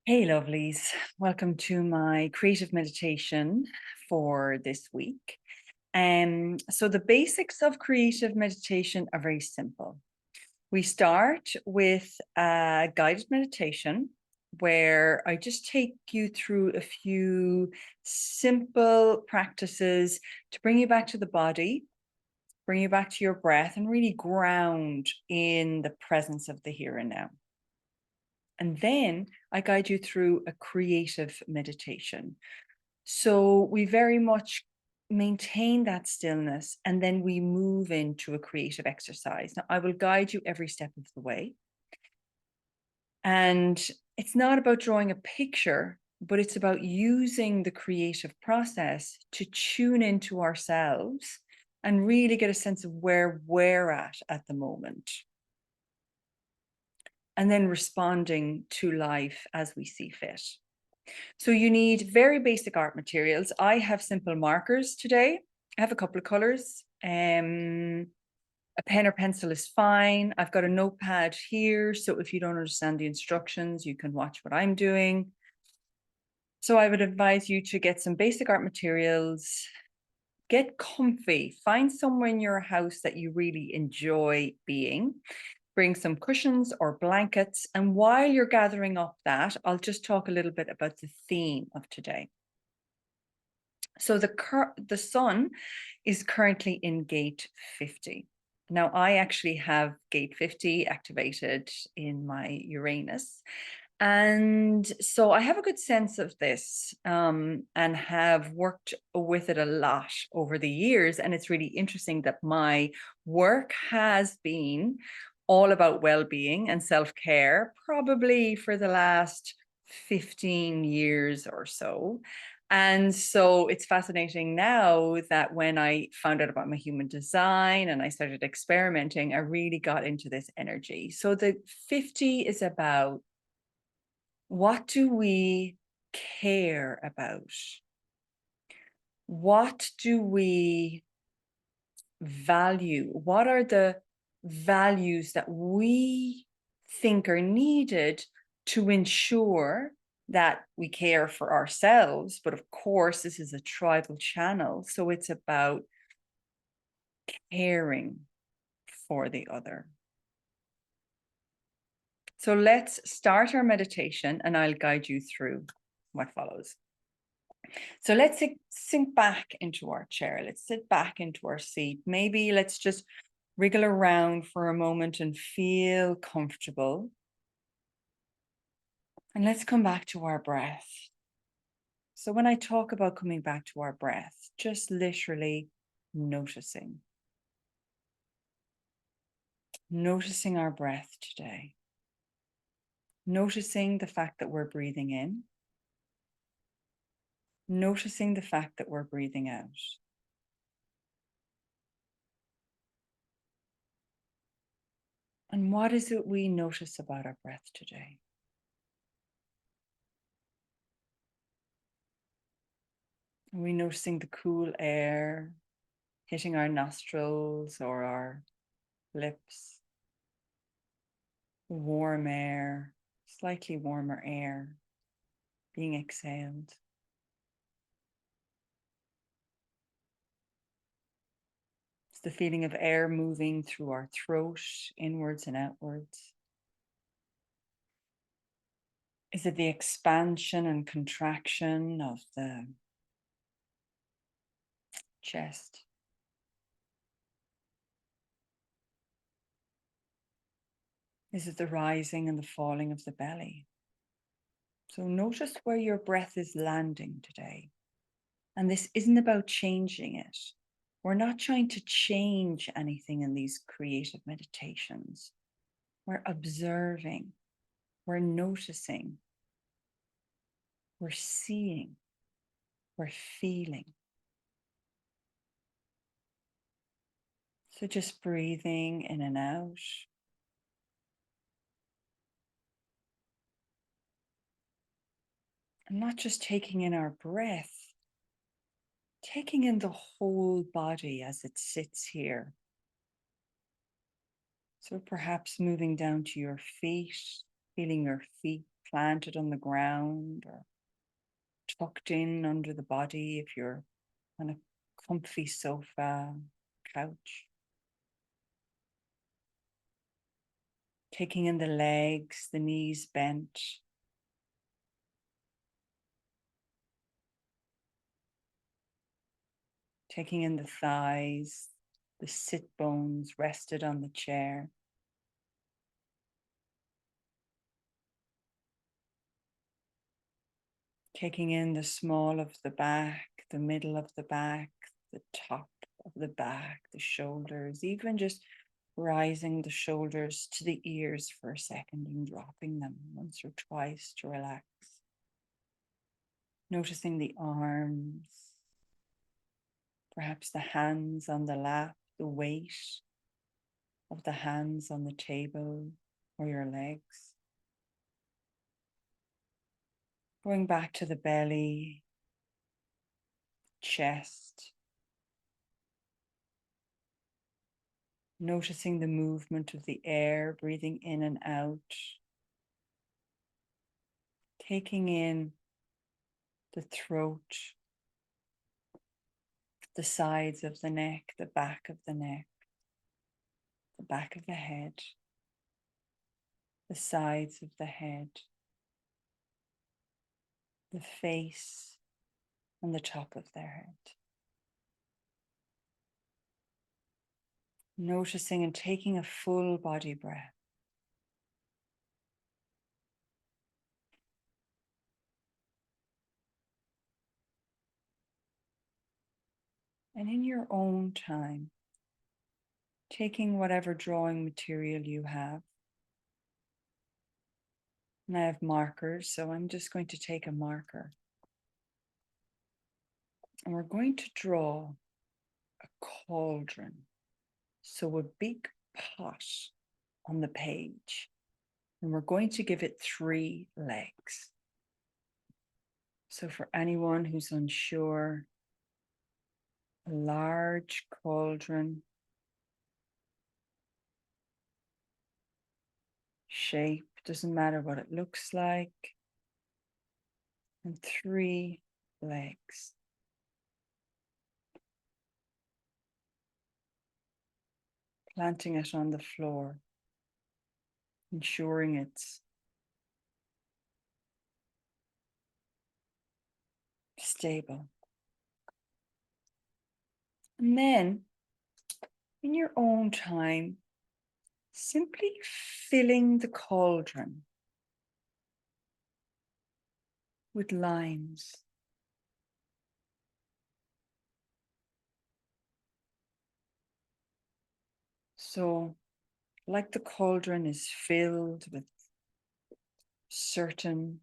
Hey, lovelies. Welcome to my creative meditation for this week. So the basics of creative meditation are very simple. We start with a guided meditation where I just take you through a few simple practices to bring you back to the body, bring you back to your breath, and really ground in the presence of the here and now. And then I guide you through a creative meditation. So we very much maintain that stillness and then we move into a creative exercise. Now, I will guide you every step of the way. And it's not about drawing a picture, but it's about using the creative process to tune into ourselves and really get a sense of where we're at the moment. And then responding to life as we see fit. So you need very basic art materials. I have simple markers today. I have a couple of colors. A pen or pencil is fine. I've got a notepad here, so if you don't understand the instructions, you can watch what I'm doing. So I would advise you to get some basic art materials, get comfy, find somewhere in your house that you really enjoy being. Bring some cushions or blankets. And while you're gathering up that, I'll just talk a little bit about the theme of today. So the sun is currently in gate 50. Now, I actually have gate 50 activated in my Uranus. And so I have a good sense of this and have worked with it a lot over the years. And it's really interesting that my work has been all about well-being and self-care, probably for the last 15 years or so. And so it's fascinating now that when I found out about my human design and I started experimenting, I really got into this energy. So the 50 is about, what do we care about? What do we value? What are the values that we think are needed to ensure that we care for ourselves? But of course, this is a tribal channel, so it's about caring for the other. So let's start our meditation and I'll guide you through what follows. So let's sink back into our chair. Let's sit back into our seat. Maybe let's just wriggle around for a moment and feel comfortable. And let's come back to our breath. So when I talk about coming back to our breath, just literally noticing. Noticing our breath today. Noticing the fact that we're breathing in. Noticing the fact that we're breathing out. And what is it we notice about our breath today? Are we noticing the cool air hitting our nostrils or our lips? Warm air, slightly warmer air being exhaled. It's the feeling of air moving through our throat, inwards and outwards. Is it the expansion and contraction of the chest? Is it the rising and the falling of the belly? So notice where your breath is landing today. And this isn't about changing it. We're not trying to change anything in these creative meditations. We're observing, we're noticing, we're seeing, we're feeling. So just breathing in and out. And not just taking in our breath, taking in the whole body as it sits here. So perhaps moving down to your feet, feeling your feet planted on the ground or tucked in under the body if you're on a comfy sofa, couch. Taking in the legs, the knees bent. Taking in the thighs, the sit bones rested on the chair. Taking in the small of the back, the middle of the back, the top of the back, the shoulders, even just rising the shoulders to the ears for a second and dropping them once or twice to relax. Noticing the arms, perhaps the hands on the lap, the weight of the hands on the table or your legs. Going back to the belly, chest. Noticing the movement of the air, breathing in and out. Taking in the throat, the sides of the neck, the back of the neck, the back of the head, the sides of the head, the face and the top of their head. Noticing and taking a full body breath. And in your own time, taking whatever drawing material you have. And I have markers, so I'm just going to take a marker. And we're going to draw a cauldron. So a big pot on the page. And we're going to give it 3 legs. So for anyone who's unsure, a large cauldron shape, doesn't matter what it looks like, and 3 legs. Planting it on the floor, ensuring it's stable. And then, in your own time, simply filling the cauldron with lines. So, like the cauldron is filled with certain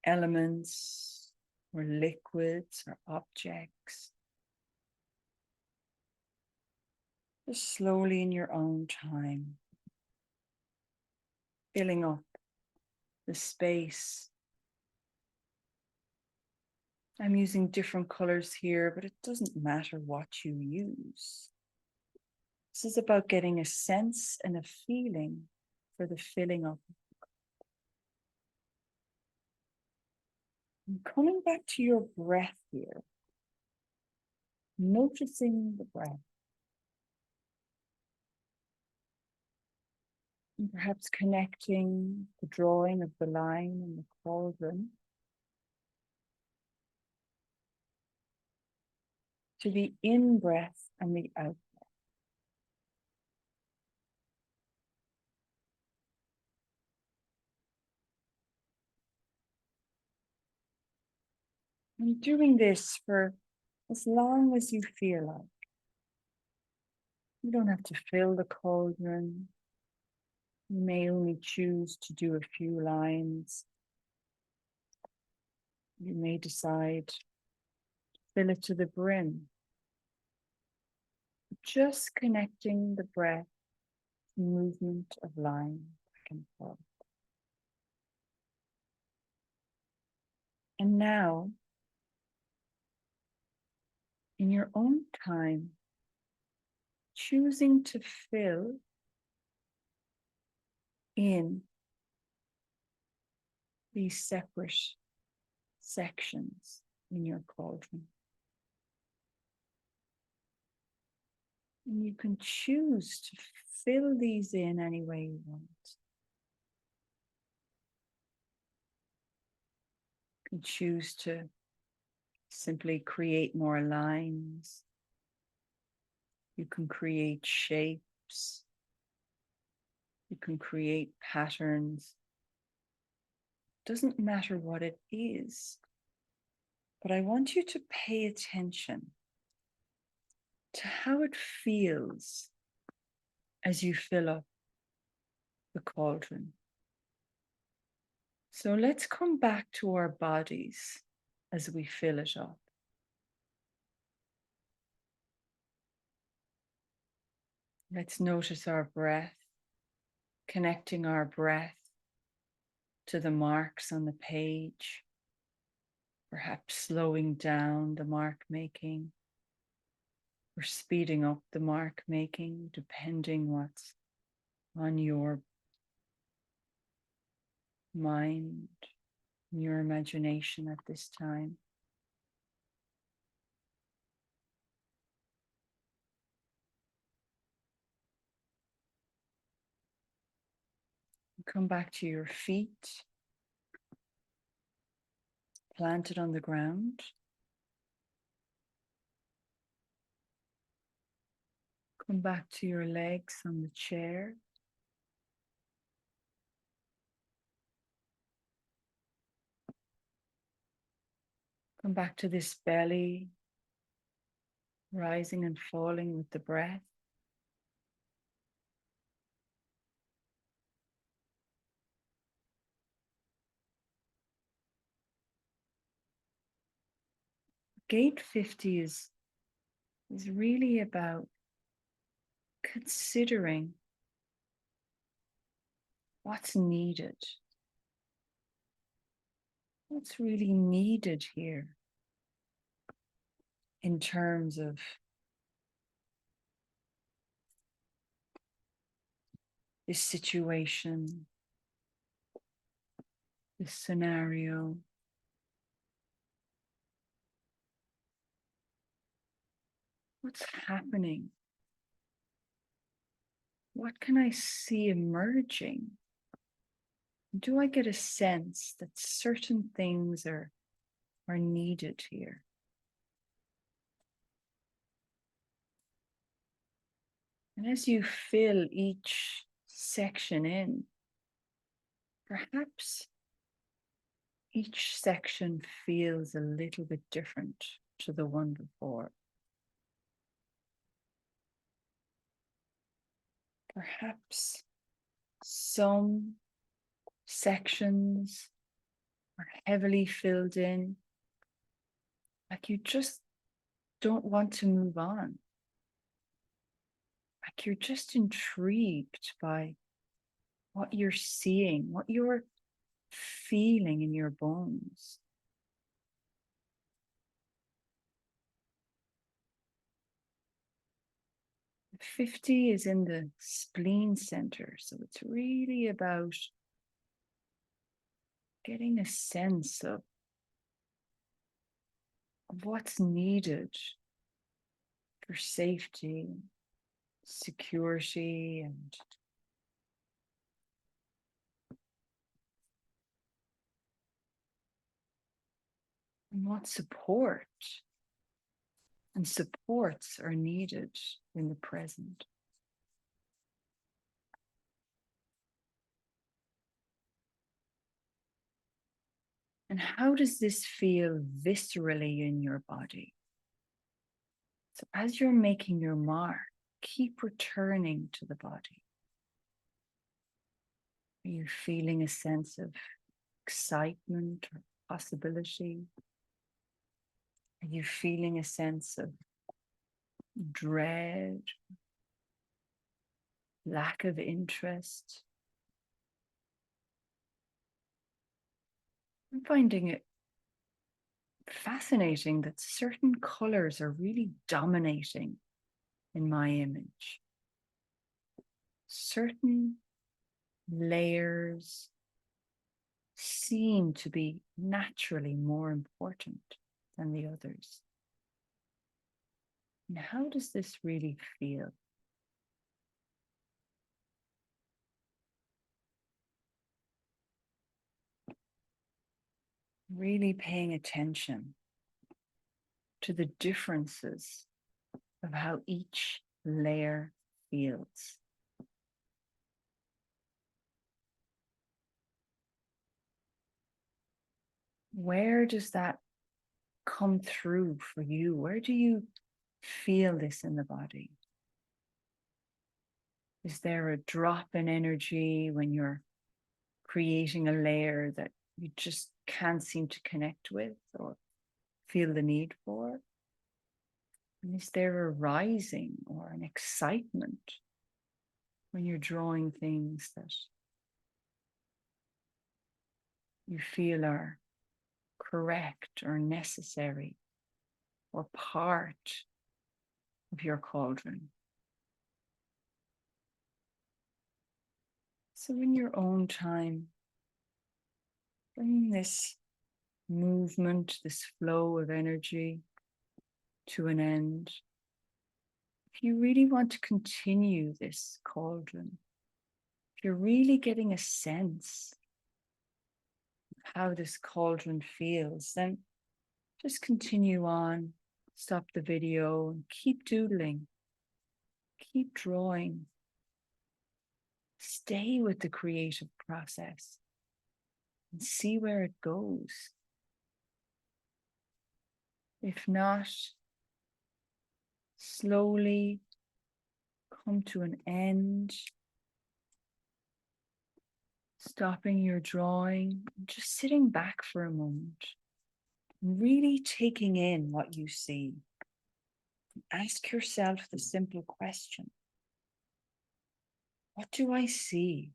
elements or liquids or objects, just slowly in your own time, filling up the space. I'm using different colors here, but it doesn't matter what you use. This is about getting a sense and a feeling for the filling up. And coming back to your breath here, noticing the breath. And perhaps connecting the drawing of the line and the cauldron to the in-breath and the out. And doing this for as long as you feel like. You don't have to fill the cauldron. You may only choose to do a few lines. You may decide to fill it to the brim. Just connecting the breath, movement of line back and forth. And now, in your own time, choosing to fill in these separate sections in your cauldron. And you can choose to fill these in any way you want. You can choose to simply create more lines. You can create shapes. You can create patterns. Doesn't matter what it is, but I want you to pay attention to how it feels as you fill up the cauldron. So let's come back to our bodies as we fill it up. Let's notice our breath, connecting our breath to the marks on the page, perhaps slowing down the mark making or speeding up the mark making, depending what's on your mind, your imagination at this time. Come back to your feet, planted on the ground. Come back to your legs on the chair. Come back to this belly, rising and falling with the breath. Gate 50 is really about considering what's needed. What's really needed here in terms of this situation, this scenario. What's happening? What can I see emerging? Do I get a sense that certain things are needed here? And as you fill each section in, perhaps each section feels a little bit different to the one before. Perhaps some sections are heavily filled in, like you just don't want to move on. Like you're just intrigued by what you're seeing, what you're feeling in your bones. The 50 is in the spleen center, so it's really about getting a sense of what's needed for safety, security, and what support and supports are needed in the present. And how does this feel viscerally in your body? So as you're making your mark, keep returning to the body. Are you feeling a sense of excitement or possibility? Are you feeling a sense of dread, lack of interest? I'm finding it fascinating that certain colors are really dominating in my image. Certain layers, seem to be naturally more important than the others. And how does this really feel? Really paying attention to the differences of how each layer feels. Where does that come through for you? Where do you feel this in the body? Is there a drop in energy when you're creating a layer that you just can't seem to connect with or feel the need for? And is there a rising or an excitement when you're drawing things that you feel are correct or necessary or part of your cauldron? So in your own time, bring this movement, this flow of energy to an end. If you really want to continue this cauldron, if you're really getting a sense of how this cauldron feels, then just continue on, stop the video and keep doodling, keep drawing. Stay with the creative process and see where it goes. If not, slowly come to an end, stopping your drawing, just sitting back for a moment, really taking in what you see. Ask yourself the simple question: what do I see?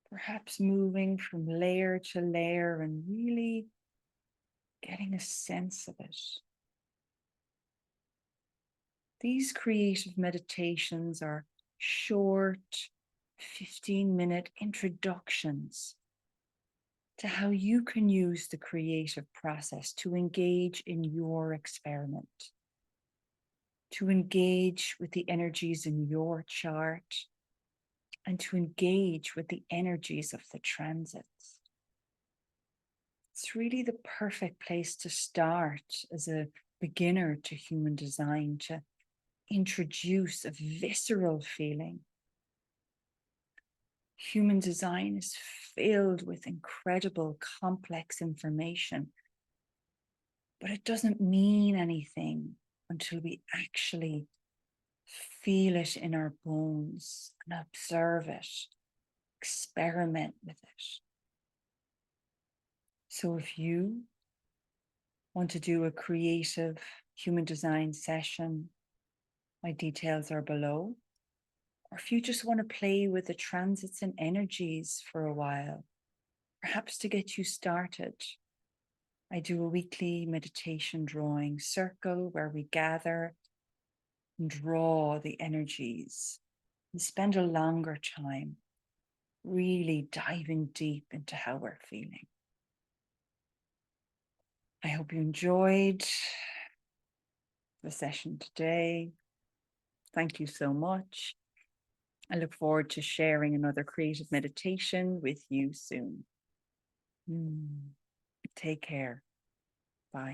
Perhaps moving from layer to layer and really getting a sense of it. These creative meditations are short, 15-minute introductions to how you can use the creative process to engage in your experiment, to engage with the energies in your chart, and to engage with the energies of the transits. It's really the perfect place to start as a beginner to human design, to introduce a visceral feeling. Human design is filled with incredible, complex information, but it doesn't mean anything until we actually feel it in our bones and observe it, experiment with it. So if you want to do a creative human design session, my details are below. Or if you just want to play with the transits and energies for a while, perhaps to get you started, I do a weekly meditation drawing circle where we gather and draw the energies and spend a longer time really diving deep into how we're feeling. I hope you enjoyed the session today. Thank you so much. I look forward to sharing another creative meditation with you soon. Take care. Bye.